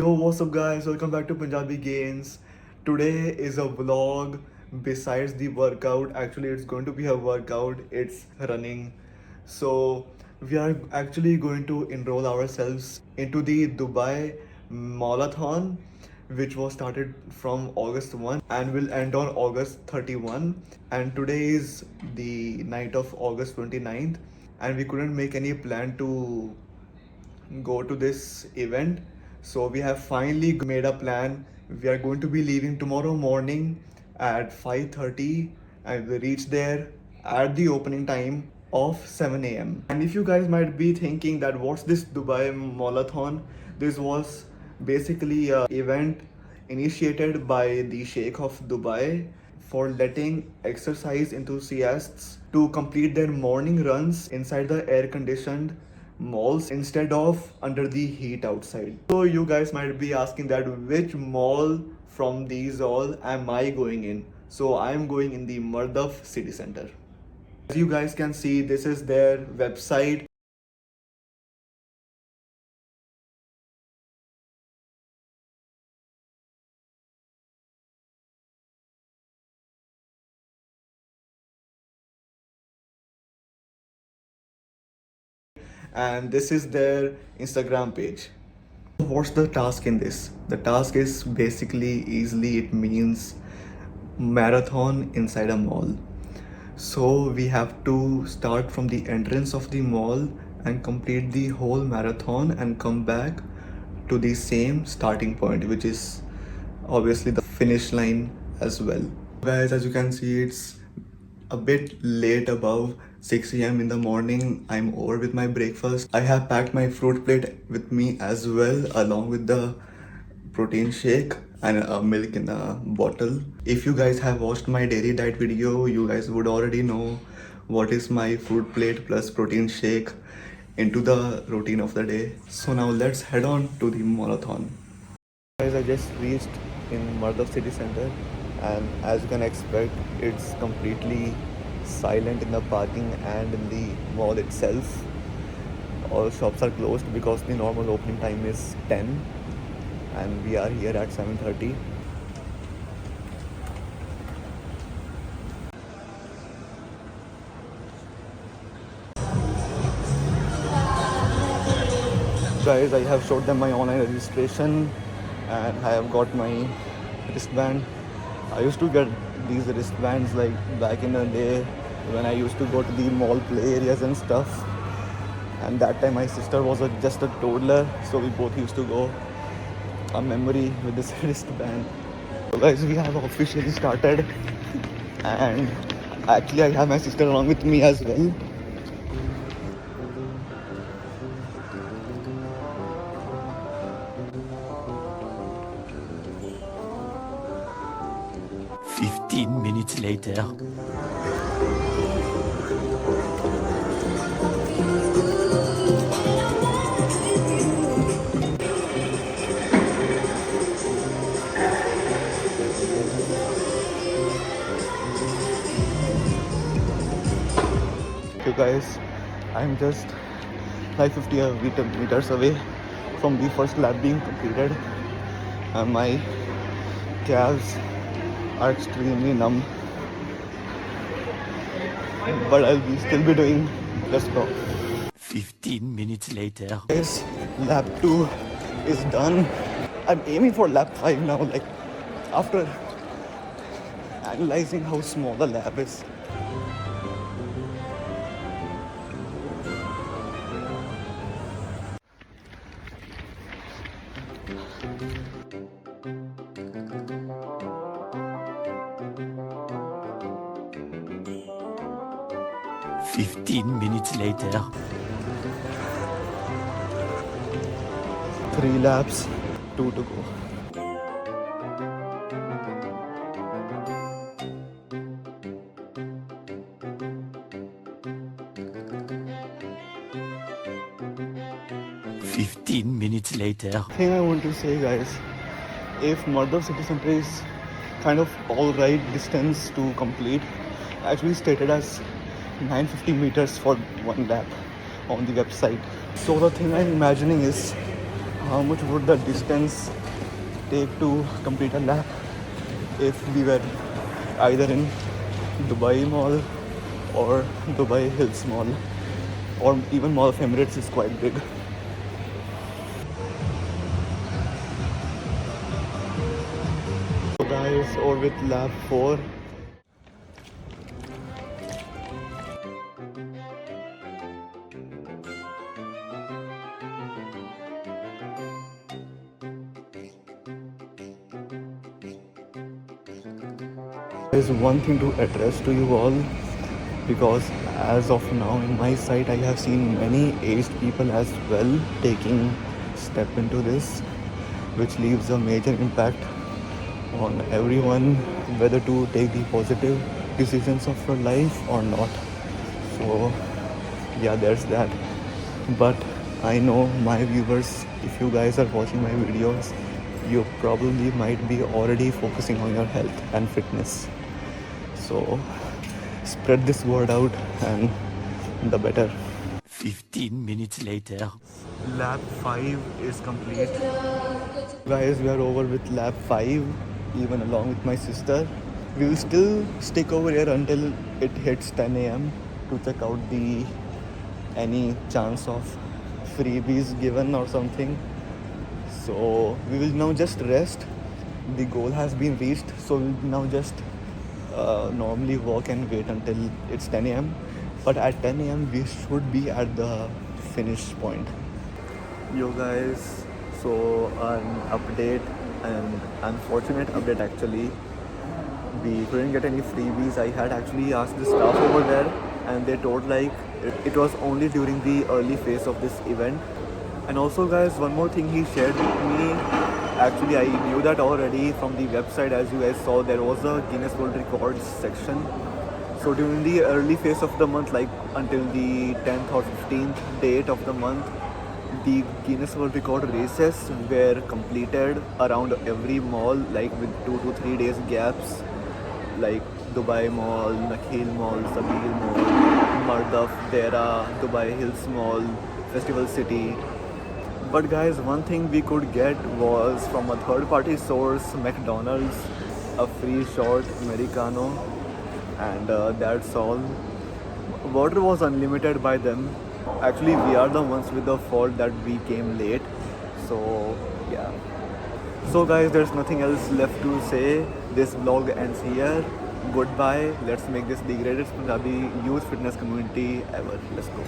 Yo, what's up guys? Welcome back to Punjabi Gains. Today is a vlog besides the workout. Actually, it's going to be a workout. It's running. So, we are actually going to enroll ourselves into the Dubai Marathon, which was started from August 1 and will end on August 31. And today is the night of August 29th, and we couldn't make any plan to go to this event. So we have finally made a plan. We are going to be leaving tomorrow morning at 5:30 and we reach there at the opening time of 7 a.m. And if you guys might be thinking that what's this Dubai Marathon, this was basically a event initiated by the Sheikh of Dubai for letting exercise enthusiasts to complete their morning runs inside the air conditioned malls instead of under the heat outside. So you guys might be asking that which mall from these all am I going in? So I'm going in the Mardaf city center. As you guys can see, this is their website. And this is their Instagram page. What's the task in this? The task is basically easily it means marathon inside a mall. So we have to start from the entrance of the mall and complete the whole marathon and come back to the same starting point, which is obviously the finish line as well. Guys, as you can see, it's a bit late, above 6 a.m. in the morning. I'm over with my breakfast. I have packed my fruit plate with me as well, along with the protein shake and a milk in a bottle. If you guys have watched my daily diet video, you guys would already know what is my fruit plate plus protein shake into the routine of the day. So now let's head on to the marathon. Guys, I just reached in Mardaf city center, and as you can expect, it's completely silent in the parking and in the mall itself. All shops are closed because the normal opening time is 10 and we are here at 7:30. Guys, I have showed them my online registration and I have got my wristband. I used to get these wristbands like back in the day when I used to go to the mall play areas and stuff. And that time my sister was just a toddler, so we both used to go. A memory with this wristband. So guys, we have officially started, and actually I have my sister along with me as well. Fifteen minutes later. So guys, I'm just like 50 meters away from the first lap being completed, and my calves are extremely numb, but I'll still be doing. Let's go. 15 minutes later. Guys, lap 2 is done. I'm aiming for lap 5 now, like after analyzing how small the lap is. Fifteen minutes later. 3 laps, 2 to go. Fifteen minutes later. Thing I want to say, guys, if Mardov city center is kind of alright distance to complete, actually stated as 950 meters for 1 lap on the website. So the thing I'm imagining is how much would the distance take to complete a lap if we were either in Dubai Mall or Dubai Hills Mall, or even Mall of Emirates is quite big. So guys, or with lap 4. There's one thing to address to you all, because as of now in my site I have seen many aged people as well taking step into this, which leaves a major impact on everyone whether to take the positive decisions of your life or not. So yeah, there's that. But I know my viewers, if you guys are watching my videos, you probably might be already focusing on your health and fitness. So spread this word out, and the better. 15 minutes later. Lap 5 is complete. Guys, we are over with lap 5, even along with my sister. We will still stick over here until it hits 10 a.m. to check out the any chance of freebies given or something. So we will now just rest. The goal has been reached, so we'll now just normally walk and wait until it's 10 a.m. But at 10 a.m. we should be at the finish point. Yo guys, so an update, an unfortunate update actually. We couldn't get any freebies. I had actually asked the staff over there, and they told like it was only during the early phase of this event. And also guys, one more thing he shared with me, actually I knew that already from the website. As you guys saw, there was a Guinness World Records section. So during the early phase of the month, like until the 10th or 15th date of the month, the Guinness World Record races were completed around every mall, like with 2 to 3 days gaps, like Dubai Mall, Nakheel Mall, Sabeel Mall, Mardaf, Dera, Dubai Hills Mall, Festival City. But guys, one thing we could get was from a third party source, McDonald's, a free short Americano, and that's all. Water was unlimited by them. Actually, we are the ones with the fault that we came late. So yeah. So guys, there's nothing else left to say. This vlog ends here. Goodbye. Let's make this the greatest Punjabi youth fitness community ever. Let's go.